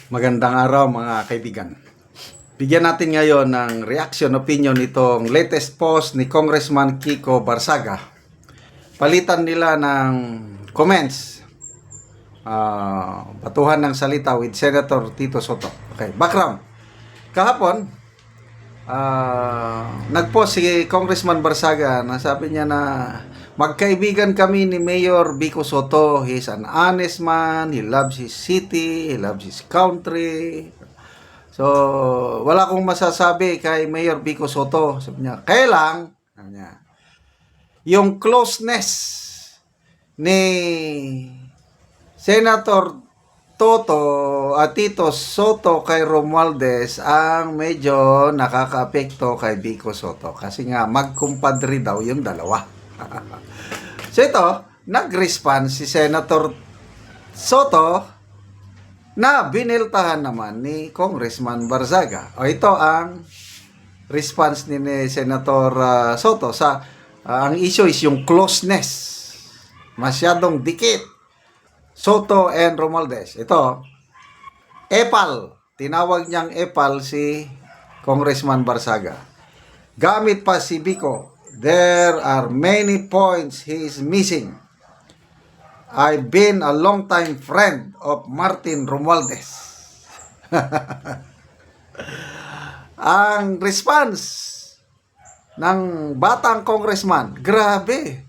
Magandang araw mga kaibigan. Bigyan natin ngayon ng reaction opinion nitong latest post ni Congressman Kiko Barsaga. Palitan nila ng comments, batuhan ng salita with Senator Tito Soto. Okay, background. Kahapon, nagpost si Congressman Barsaga na sabi niya na magkaibigan kami ni Mayor Vico Soto. He's an honest man. He loves his city. He loves his country. So, wala akong masasabi kay Mayor Vico Soto. Sabi niya, kailang, yung closeness ni Senator Tito Soto kay Romualdez ang medyo nakaka-apekto kay Vico Soto. Kasi nga, magkumpadre daw yung dalawa. So ito, nag-response si Senator Soto na biniltahan naman ni Congressman Barsaga. O ito ang response ni Senator Soto sa ang issue is yung closeness. Masyadong dikit. Soto and Romualdez. Ito, epal. Tinawag niyang epal si Congressman Barsaga. Gamit pa si Vico. There are many points he is missing. I've been a long time friend of Martin Romualdez. Ang response ng batang congressman, grabe.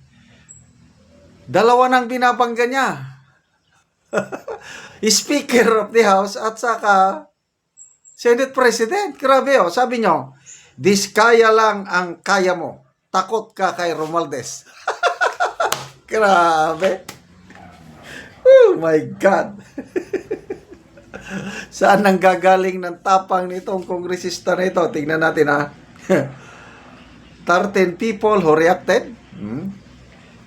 Dalawa nang binabangga niya. Speaker of the House at saka Senate President. Grabe oh, sabi nyo, diskaya lang ang kaya mo. Takot ka kay Romualdez. Grabe. Oh my God. Saan nang gagaling ng tapang nitong kongresista na ito? Tingnan natin ha. 13 people who reacted.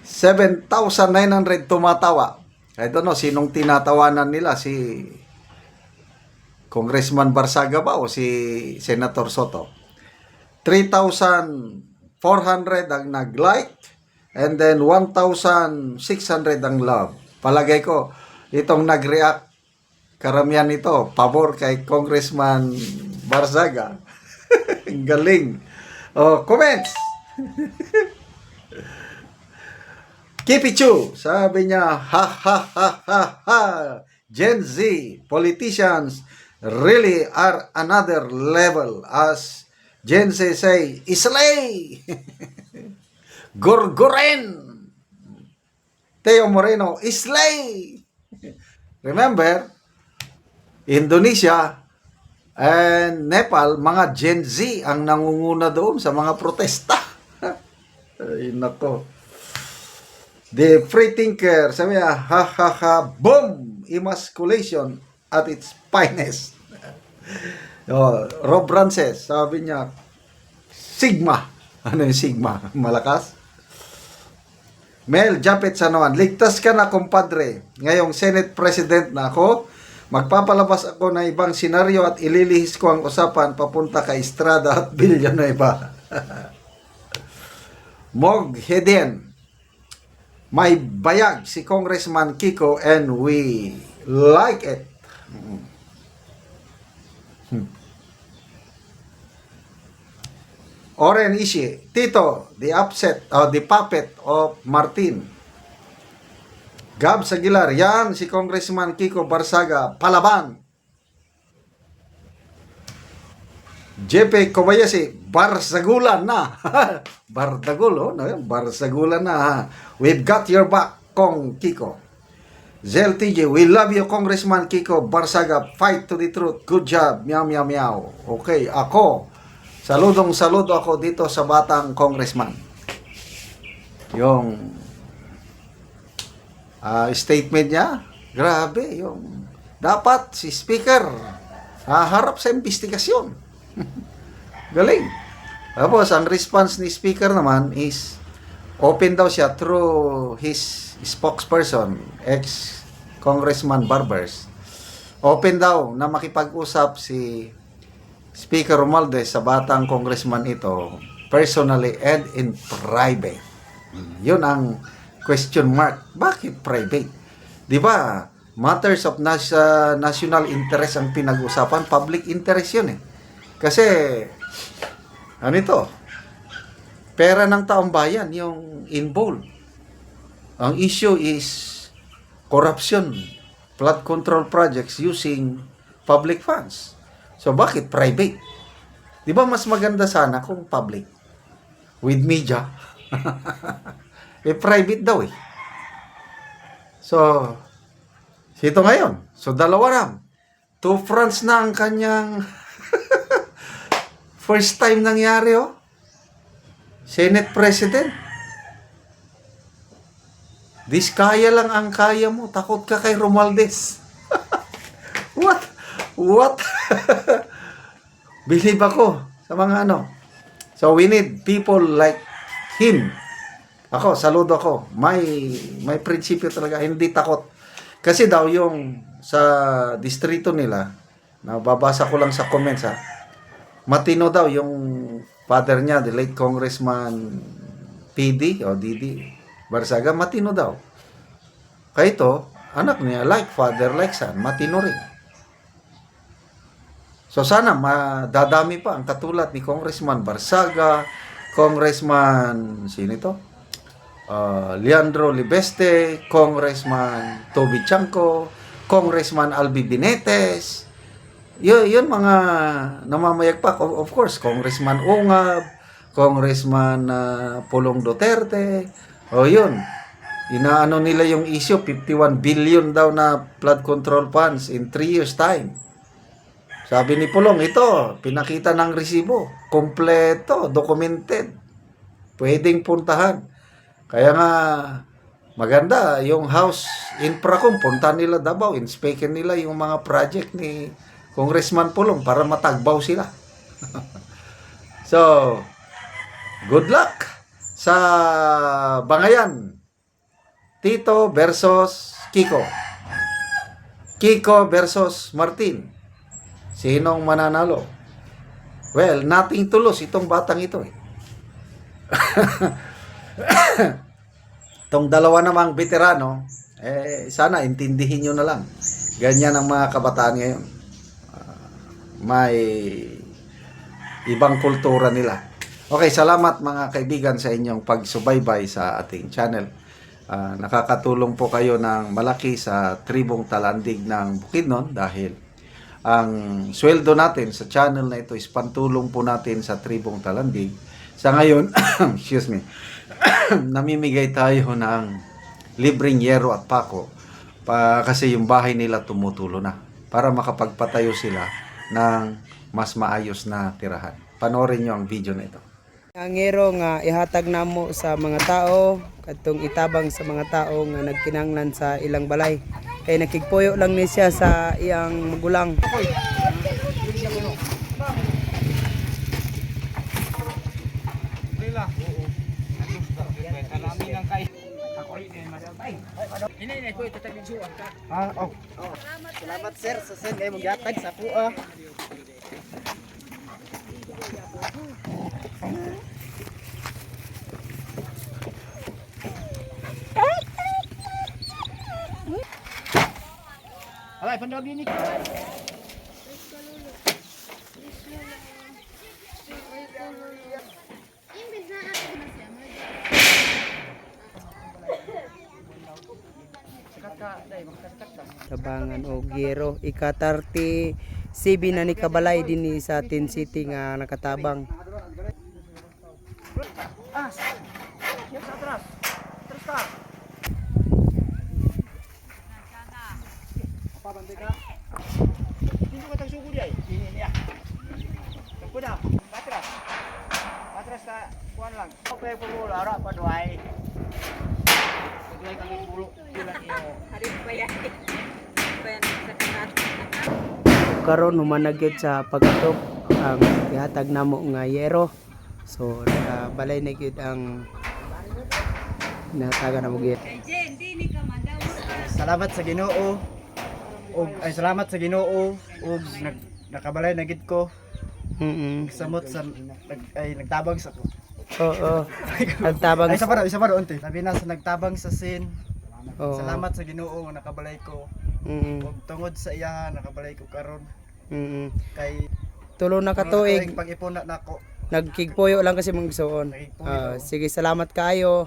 7,900 tumatawa. I don't know sinong tinatawanan nila, si Congressman Barsaga ba o si Senator Soto. 3,400 ang nag-like and then 1,600 ang love. Palagay ko, itong nag-react, karamihan ito, pabor kay Congressman Barsaga. Galing. Oh, comments! Kipichu, sabi niya, ha ha ha ha ha, Gen Z politicians really are another level as Gen Z say, Islay! Gorgoren! Teo Moreno, Islay! Remember, Indonesia and Nepal, mga Gen Z ang nangunguna doon sa mga protesta. Ay, nako. The free thinker, sabi niya, ha ha ha, boom! Emasculation at its finest. Oh, Rob Rances, sabi niya, Sigma. Ano yung Sigma? Malakas? Mel Japet Sanoan, ligtas ka na kumpadre. Ngayong Senate President na ako, magpapalabas ako ng ibang senaryo at ililihis ko ang usapan papunta kay Estrada at Villanueva. Mog Hedien, may bayag si Congressman Kiko and we like it. Oren Ishi, Tito, the puppet of Martin. Gab Aguilar, yan si Congressman Kiko Barsaga, palaban. JP Kobayashi, Barsagulan na. Bardagulo, no? Barsagulan na. Ha? We've got your back, Kong Kiko. Zel TJ, we love you, Congressman Kiko Barsaga. Fight to the truth. Good job. Meow, meow, meow. Okay, ako. Saludo ako dito sa batang congressman. Yung statement niya, grabe. Yung dapat si speaker harap sa investigasyon. Galing. Tapos, ang response ni speaker naman is open daw siya through his spokesperson, ex-congressman Barbers. Open daw na makipag-usap si Speaker Romualdez sa batang congressman ito personally and in private. Yun ang question mark. Bakit private? Di ba? matters of national interest ang pinag-usapan, public interest yun eh. Kasi, ano ito? Pera ng taong bayan yung involved. Ang issue is corruption, flood control projects using public funds. So, bakit private? Di ba mas maganda sana kung public? With media. Private daw eh. So, ito ngayon. So, dalawa lang. 2 fronts na ang kanyang first time nangyari, oh. Senate President. Diskaya lang ang kaya mo. Takot ka kay Romualdez. What? What? Believe ako sa mga ano. So, we need people like him. Ako, saludo ako. May prinsipyo talaga. Hindi takot. Kasi daw yung sa distrito nila, nababasa ko lang sa comments ha, matino daw yung father niya, the late Congressman PD o Didi Barsaga, matino daw. Kaya ito, anak niya, like father, like son, matino rin. So sana madadami pa ang katulad ni Congressman Barsaga, Congressman, sino ito? Leandro Libeste, Congressman Toby Chanco, Congressman Albi Binetes. Yun mga namamayag pa. Of course, Congressman Ungab, Congressman Pulong Duterte. O yun, inaano nila yung issue, 51 billion daw na flood control funds in 3 years time. Sabi ni Pulong, ito, pinakita ng resibo. Kompleto, documented. Pwedeng puntahan. Kaya nga, maganda, yung House Infracom, punta nila Davao, inspekin nila yung mga project ni Congressman Pulong para matagbaw sila. So, good luck sa Bangayan. Tito versus Kiko. Kiko versus Martin. Sinong mananalo? Well, nothing to lose itong batang ito eh. Itong dalawa namang veterano, sana intindihin nyo na lang. Ganyan ang mga kabataan ngayon. May ibang kultura nila. Okay, salamat mga kaibigan sa inyong pagsubaybay sa ating channel. Nakakatulong po kayo ng malaki sa tribong Talandig ng Bukidnon dahil ang sweldo natin sa channel na ito is pantulong po natin sa tribong Talandig. Sa ngayon, excuse me, namimigay tayo ng libreng yero at pako kasi yung bahay nila tumutulo na para makapagpatayo sila ng mas maayos na tirahan. Panoorin nyo ang video na ito. Ang yero nga ihatag namo sa mga tao, katong itabang sa mga tao nga nagkinahanglan sa ilang balay. Kay nakigpuyo lang ni siya sa iyang magulang. Salamat sir sa sen kay magyatag sa kuha. Alay, pandog ini. Tabangan o gero ika-30 CB na ni kabalay din sa Tin City nga nakatabang. Karon humanagyod sa pagkatok ang ihatag namo nga yero. So balay na gyud ang nataga namo gyud. Salamat sa Ginoo. Salamat sa Ginoo ug nakabalay na gid ko. Samot sa nagtabang sa ko. Oo. Nagtabang. Isa pa unti. Labi na sa nagtabang sa sin. Salamat sa Ginoo nga nakabalay ko. Ug tungod sa iya nakabalay ko karon kay Tulo na katuig pag-ipon na nako. nagkigpuyo lang kasi mong igsuon. Nagkigpuyo. Sige, salamat kaayo.